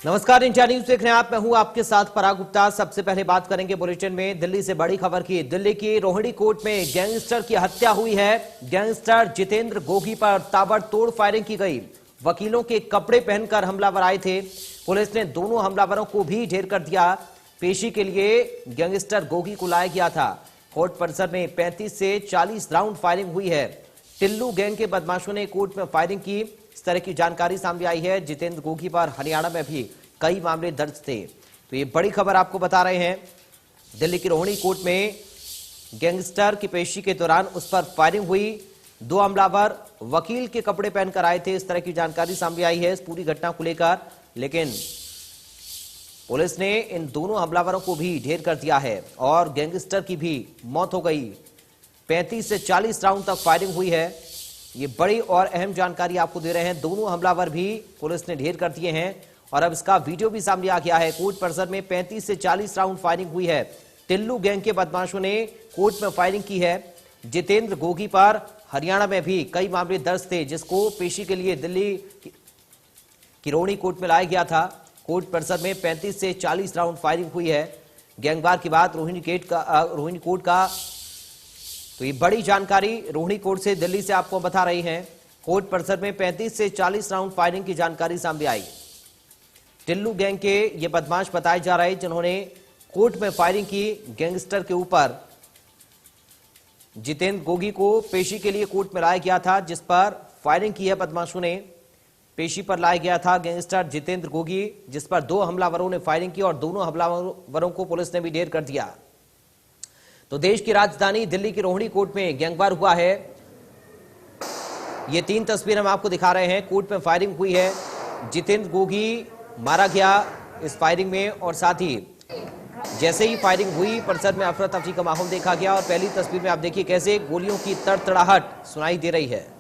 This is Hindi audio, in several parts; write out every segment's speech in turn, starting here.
नमस्कार, इंडिया न्यूज देख रहे हैं आप। मैं हूं आपके साथ पराग गुप्ता। सबसे पहले बात करेंगे बुलेटिन में दिल्ली से बड़ी खबर की। दिल्ली की रोहिणी कोर्ट में गैंगस्टर की हत्या हुई है। गैंगस्टर जितेंद्र गोगी पर ताबड़तोड़ फायरिंग की गई। वकीलों के कपड़े पहनकर हमलावर आए थे। पुलिस ने दोनों हमलावरों को भी ढेर कर दिया। पेशी के लिए गैंगस्टर गोगी को लाया गया था। कोर्ट परिसर में 35 से 40 राउंड फायरिंग हुई है। टिल्लू गैंग के बदमाशों ने कोर्ट में फायरिंग की, इस तरह की जानकारी सामने आई है। जितेंद्र गोगी पर हरियाणा में भी कई मामले दर्ज थे। तो ये बड़ी खबर आपको बता रहे हैं। दिल्ली की रोहिणी कोर्ट में गैंगस्टर की पेशी के दौरान उस पर फायरिंग हुई। दो हमलावर वकील के कपड़े पहनकर आए थे, इस तरह की जानकारी सामने आई है इस पूरी घटना को लेकर। लेकिन पुलिस ने इन दोनों हमलावरों को भी ढेर कर दिया है और गैंगस्टर की भी मौत हो गई। 35 से 40 राउंड तक फायरिंग हुई है। ये बड़ी और अहम जानकारी आपको दे रहे हैं। दोनों हमलावर भी पुलिस ने ढेर कर दिए हैं और अब इसका वीडियो भी सामने आ गया है। कोर्ट परिसर में 35 से 40 राउंड फायरिंग हुई है। टिल्लू गैंग के बदमाशों ने कोर्ट में फायरिंग की है। जितेंद्र गोगी पर हरियाणा में भी कई मामले दर्ज थे, जिसको पेशी के लिए दिल्ली की रोहिणी कोर्ट में लाया गया था। कोर्ट परिसर में 35 से 40 राउंड फायरिंग हुई है। गैंगवार की बात रोहिणी कोर्ट का तो ये बड़ी जानकारी रोहिणी कोर्ट से दिल्ली से आपको बता रही हैं। कोर्ट परिसर में 35 से 40 राउंड फायरिंग की जानकारी सामने आई। टिल्लू गैंग के ये बदमाश बताए जा रहे हैं जिन्होंने कोर्ट में फायरिंग की गैंगस्टर के ऊपर। जितेंद्र गोगी को पेशी के लिए कोर्ट में लाया गया था, जिस पर फायरिंग की है बदमाशों ने। पेशी पर लाया गया था गैंगस्टर जितेंद्र गोगी, जिस पर दो हमलावरों ने फायरिंग की और दोनों हमलावरों को पुलिस ने भी ढेर कर दिया। तो देश की राजधानी दिल्ली की रोहिणी कोर्ट में गैंगवार हुआ है। ये 3 तस्वीरें हम आपको दिखा रहे हैं। कोर्ट में फायरिंग हुई है। जितेंद्र गोगी मारा गया इस फायरिंग में और साथ ही जैसे ही फायरिंग हुई परिसर में अफरा तफरी का माहौल देखा गया। और पहली तस्वीर में आप देखिए कैसे गोलियों की तड़तड़ाहट सुनाई दे रही है।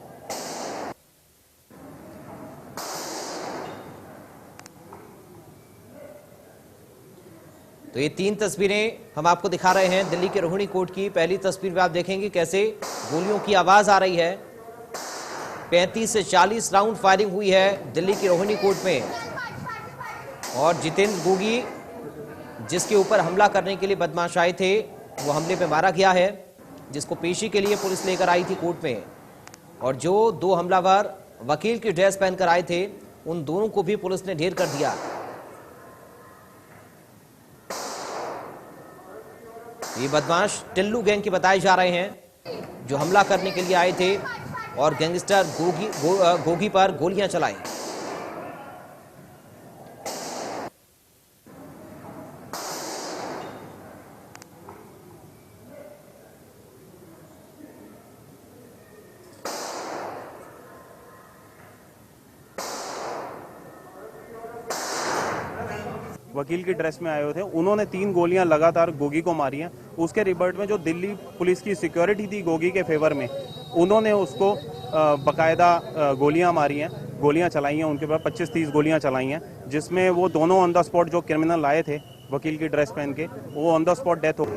तो ये 3 तस्वीरें हम आपको दिखा रहे हैं दिल्ली के रोहिणी कोर्ट की। पहली तस्वीर में आप देखेंगे कैसे गोलियों की आवाज आ रही है। 35 से 40 राउंड फायरिंग हुई है दिल्ली की रोहिणी कोर्ट में। और जितेंद्र गोगी, जिसके ऊपर हमला करने के लिए बदमाश आए थे, वो हमले में मारा गया है, जिसको पेशी के लिए पुलिस लेकर आई थी कोर्ट में। और जो दो हमलावर वकील की ड्रेस पहनकर आए थे, उन दोनों को भी पुलिस ने ढेर कर दिया। ये बदमाश टिल्लू गैंग के बताए जा रहे हैं, जो हमला करने के लिए आए थे और गैंगस्टर गोगी पर गोलियां चलाई। वकील की ड्रेस में आए हुए थे, उन्होंने 3 गोलियां लगातार गोगी को मारी हैं। उसके रिवर्ट में जो दिल्ली पुलिस की सिक्योरिटी थी गोगी के फेवर में, उन्होंने उसको बकायदा गोलियां मारी हैं, गोलियां चलाई हैं। उनके पास 25-30 गोलियां चलाई हैं, जिसमें वो दोनों ऑन द स्पॉट जो क्रिमिनल आए थे वकील की ड्रेस पहन के, वो ऑन द स्पॉट डेथ हो।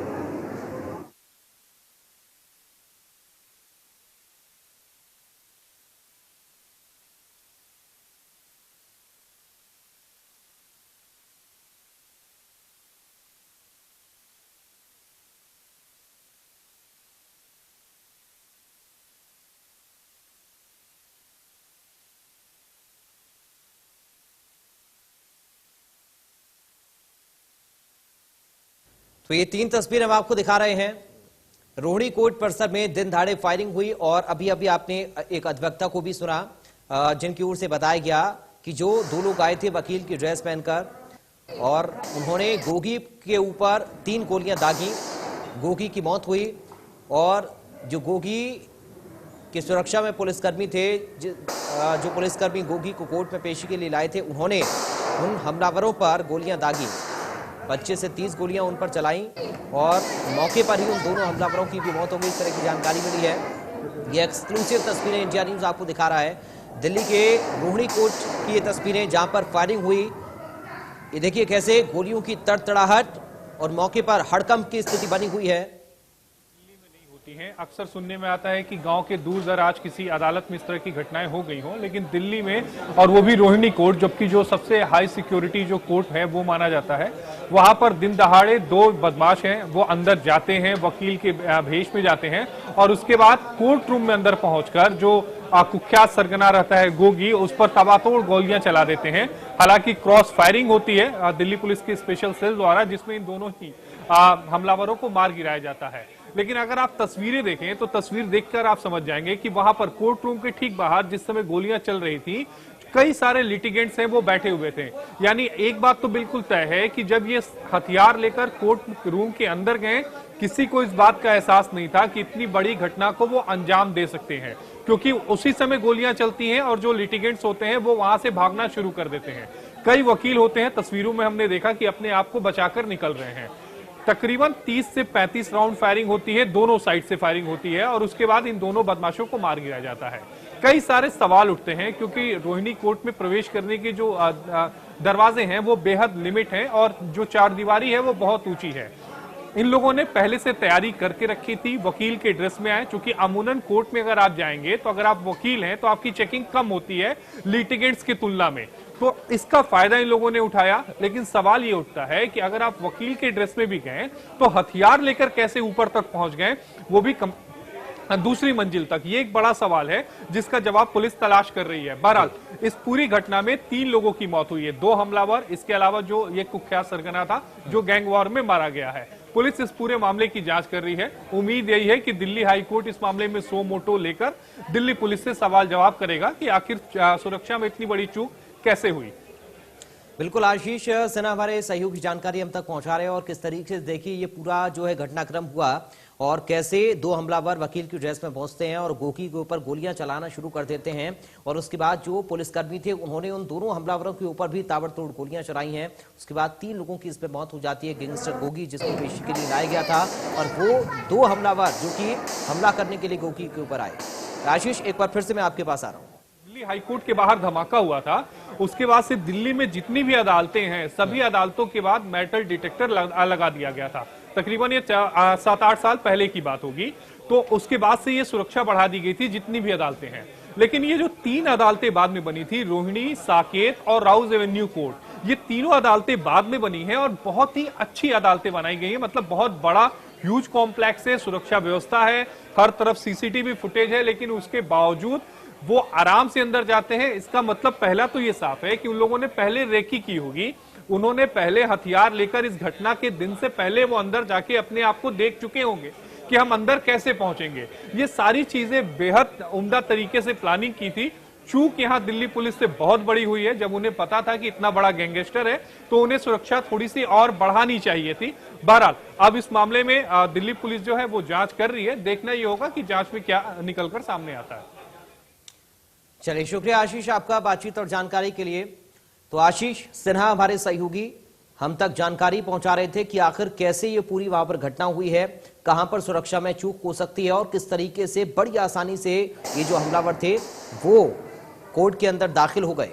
तो ये 3 तस्वीर हम आपको दिखा रहे हैं। रोहिणी कोर्ट परिसर में दिन दहाड़े फायरिंग हुई और अभी अभी आपने एक अधिवक्ता को भी सुना, जिनकी ओर से बताया गया कि जो 2 लोग आए थे वकील की ड्रेस पहनकर और उन्होंने गोगी के ऊपर 3 गोलियां दागी। गोगी की मौत हुई और जो गोगी की सुरक्षा में पुलिसकर्मी थे, जो पुलिसकर्मी गोगी को कोर्ट में पेशी के लिए लाए थे, उन्होंने उन हमलावरों पर गोलियां दागी। 25 से 30 गोलियां उन पर चलाई और मौके पर ही उन दोनों हमलावरों की भी मौत हो गई, इस तरह की जानकारी मिली है। ये एक्सक्लूसिव तस्वीरें इंडिया न्यूज आपको दिखा रहा है। दिल्ली के रोहिणी कोर्ट की ये तस्वीरें जहां पर फायरिंग हुई। ये देखिए कैसे गोलियों की तड़तड़ाहट और मौके पर हड़कंप की स्थिति बनी हुई है। होती हैं। अक्सर सुनने में आता है कि गांव के दूर दराज किसी अदालत में इस तरह की घटनाएं हो गई हों, लेकिन दिल्ली में, और वो भी रोहिणी कोर्ट, जबकि जो सबसे हाई सिक्योरिटी जो कोर्ट है वो माना जाता है, वहां पर दिन दहाड़े दो बदमाश हैं, वो अंदर जाते हैं, वकील के भेष में जाते हैं, और उसके बाद कोर्ट रूम में अंदर पहुंचकर जो कुख्यात सरगना रहता है गोगी, उस पर तबातोड़ गोलियां चला देते हैं। हालांकि क्रॉस फायरिंग होती है दिल्ली पुलिस के स्पेशल सेल द्वारा, जिसमें इन दोनों ही हमलावरों को मार गिराया जाता है। लेकिन अगर आप तस्वीरें देखें तो तस्वीर देखकर आप समझ जाएंगे कि वहां पर कोर्ट रूम के ठीक बाहर जिस समय गोलियां चल रही थी, कई सारे लिटिगेंट्स हैं वो बैठे हुए थे। यानी एक बात तो बिल्कुल तय है कि जब ये हथियार लेकर कोर्ट रूम के अंदर गए, किसी को इस बात का एहसास नहीं था कि इतनी बड़ी घटना को वो अंजाम दे सकते हैं, क्योंकि उसी समय गोलियां चलती हैं और जो लिटिगेंट्स होते हैं वो वहां से भागना शुरू कर देते हैं। कई वकील होते हैं, तस्वीरों में हमने देखा कि अपने आप को बचाकर निकल रहे हैं। तकरीबन 30 से 35 राउंड फायरिंग होती है, दोनों साइड से फायरिंग होती है, और उसके बाद इन दोनों बदमाशों को मार गिराया जाता है। कई सारे सवाल उठते हैं, क्योंकि रोहिणी कोर्ट में प्रवेश करने के जो दरवाजे हैं वो बेहद लिमिट हैं, और जो चारदीवारी है वो बहुत ऊंची है। इन लोगों ने पहले से तैयारी करके रखी थी, वकील के ड्रेस में आए, क्योंकि अमूनन कोर्ट में अगर आप जाएंगे तो अगर आप वकील हैं तो आपकी चेकिंग कम होती है लिटिगेंट्स की तुलना में, तो इसका फायदा इन लोगों ने उठाया। लेकिन सवाल ये उठता है कि अगर आप वकील के ड्रेस में भी गए तो हथियार लेकर कैसे ऊपर तक पहुंच गए, वो भी दूसरी मंजिल तक, ये एक बड़ा सवाल है जिसका जवाब पुलिस तलाश कर रही है। बहरहाल इस पूरी घटना में 3 लोगों की मौत हुई है, 2 हमलावर, इसके अलावा जो ये कुख्यात सरगना था जो गैंग वॉर में मारा गया है। पुलिस इस पूरे मामले की जांच कर रही है। उम्मीद यही है कि दिल्ली हाई कोर्ट इस मामले में सो मोटो लेकर दिल्ली पुलिस से सवाल जवाब करेगा कि आखिर सुरक्षा में इतनी बड़ी चूक कैसे हुई। बिल्कुल आशीष सिन्हा हमारे सहयोगी जानकारी हम तक पहुंचा रहे हैं, और किस तरीके से देखिए ये पूरा जो है घटनाक्रम हुआ, और कैसे 2 हमलावर वकील की ड्रेस में पहुंचते हैं और गोगी के ऊपर गोलियां चलाना शुरू कर देते हैं, और उसके बाद जो पुलिसकर्मी थे उन्होंने उन दोनों हमलावरों के ऊपर भी ताबड़तोड़ गोलियां चलाई हैं। उसके बाद 3 लोगों की इसमें मौत हो जाती है। गैंगस्टर गोगी जिसको पेशी के लिए लाया गया था, और वो 2 हमलावर जो कि हमला करने के लिए गोगी के ऊपर आए। आशीष एक बार फिर से मैं आपके पास आ रहा हूँ। दिल्ली हाईकोर्ट के बाहर धमाका हुआ था, उसके बाद से दिल्ली में जितनी भी अदालतें हैं, सभी अदालतों के बाद मेटल डिटेक्टर लगा दिया गया था। तकरीबन ये 7-8 साल पहले की बात होगी। तो उसके बाद से ये सुरक्षा बढ़ा दी गई थी जितनी भी अदालतें हैं। लेकिन ये जो 3 अदालतें बाद में बनी थी, रोहिणी, साकेत और राउज एवेन्यू कोर्ट, ये तीनों अदालतें बाद में बनी हैं और बहुत ही अच्छी अदालतें बनाई गई हैं। मतलब बहुत बड़ा ह्यूज कॉम्प्लेक्स है, सुरक्षा व्यवस्था है, हर तरफ सीसीटीवी फुटेज है, लेकिन उसके बावजूद वो आराम से अंदर जाते हैं। इसका मतलब पहला तो ये साफ है कि उन लोगों ने पहले रेकी की होगी, उन्होंने पहले हथियार लेकर इस घटना के दिन से पहले वो अंदर जाके अपने आप को देख चुके होंगे कि हम अंदर कैसे पहुंचेंगे। ये सारी चीजें बेहद उम्दा तरीके से प्लानिंग की थी। चूक यहां दिल्ली पुलिस से बहुत बड़ी हुई है। जब उन्हें पता था कि इतना बड़ा गैंगस्टर है तो उन्हें सुरक्षा थोड़ी सी और बढ़ानी चाहिए थी। बहरहाल अब इस मामले में दिल्ली पुलिस जो है वो जांच कर रही है। देखना ये होगा कि जांच में क्या निकलकर सामने आता है। चलिए, शुक्रिया आशीष आपका बातचीत और जानकारी के लिए। तो आशीष सिन्हा हमारे सहयोगी हम तक जानकारी पहुंचा रहे थे कि आखिर कैसे ये पूरी वहां पर घटना हुई है, कहां पर सुरक्षा में चूक हो सकती है और किस तरीके से बड़ी आसानी से ये जो हमलावर थे वो कोर्ट के अंदर दाखिल हो गए।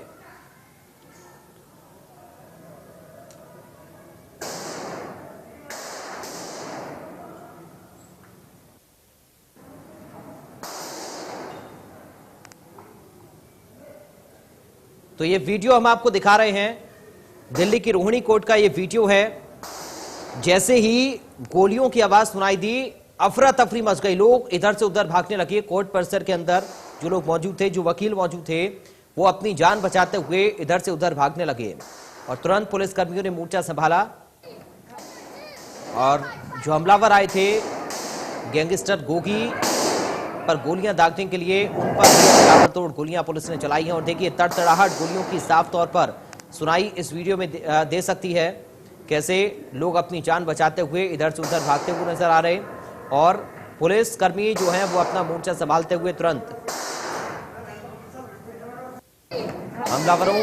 तो ये वीडियो हम आपको दिखा रहे हैं, दिल्ली की रोहिणी कोर्ट का ये वीडियो है। जैसे ही गोलियों की आवाज सुनाई दी, अफरा तफरी मच गई, लोग इधर से उधर भागने लगे। कोर्ट परिसर के अंदर जो लोग मौजूद थे, जो वकील मौजूद थे, वो अपनी जान बचाते हुए इधर से उधर भागने लगे और तुरंत पुलिसकर्मियों ने मोर्चा संभाला और जो हमलावर आए थे गैंगस्टर गोगी पर गोलियां दागने के लिए, उन पर ताबड़तोड़ गोलियां पुलिस ने चलाई हैं। और देखिए तड़तड़ाहट गोलियों की साफ तौर पर सुनाई इस वीडियो में दे सकती है, कैसे लोग अपनी जान बचाते हुए इधर से उधर भागते हुए नजर आ रहे और पुलिस कर्मी जो हैं वो अपना मोर्चा संभालते हुए तुरंत हमलावरों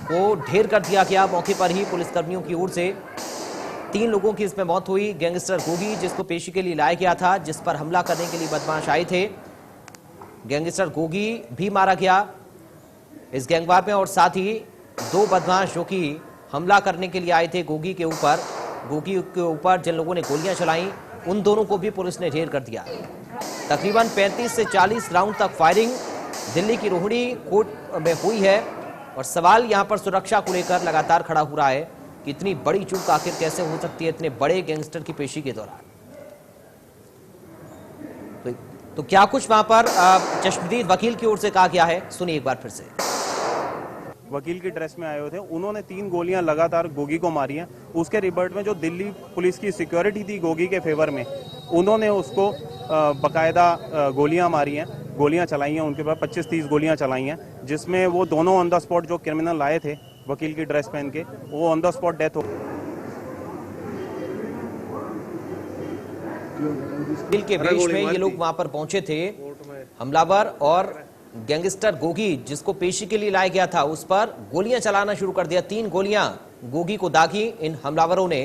को ढेर कर दिया गया। मौके पर ही पुलिसकर्मियों की ओर से 3 लोगों की इसमें मौत हुई। गैंगस्टर गोगी जिसको पेशी के लिए लाया गया था, जिस पर हमला करने के लिए बदमाश आए थे, गैंगस्टर गोगी भी मारा गया इस गैंगवार में। और साथ ही 2 बदमाश जो कि हमला करने के लिए आए थे गोगी के ऊपर जिन लोगों ने गोलियां चलाई उन दोनों को भी पुलिस ने ढेर कर दिया। तकरीबन 35 से 40 राउंड तक फायरिंग दिल्ली की रोहिणी कोर्ट में हुई है और सवाल यहां पर सुरक्षा को लेकर लगातार खड़ा हो रहा है कि इतनी बड़ी चूक आखिर कैसे हो सकती है इतने बड़े गैंगस्टर की पेशी के दौरान। तो क्या कुछ वहां पर चश्मदीद वकील की ओर से कहा गया है, सुनिए एक बार फिर से। वकील की ड्रेस में आए हुए थे, उन्होंने 3 गोलियां लगातार गोगी को मारी हैं। उसके रिबर्ट में जो दिल्ली पुलिस की सिक्योरिटी थी गोगी के फेवर में, उन्होंने उसको बकायदा गोलियां मारी हैं, गोलियां चलाई हैं, उनके पास 25-30 गोलियां चलाई हैं, जिसमें वो दोनों ऑन द स्पॉट जो क्रिमिनल आए थे वकील की ड्रेस पहन के, वो ऑन द स्पॉट डेथ हो। दिल के वेश में ये लोग वहां पर पहुंचे थे। हमलावर और गैंगस्टर गोगी जिसको पेशी के लिए लाया गया था उस पर गोलियां चलाना शुरू कर दिया। 3 गोलियां गोगी को दागी इन हमलावरों ने।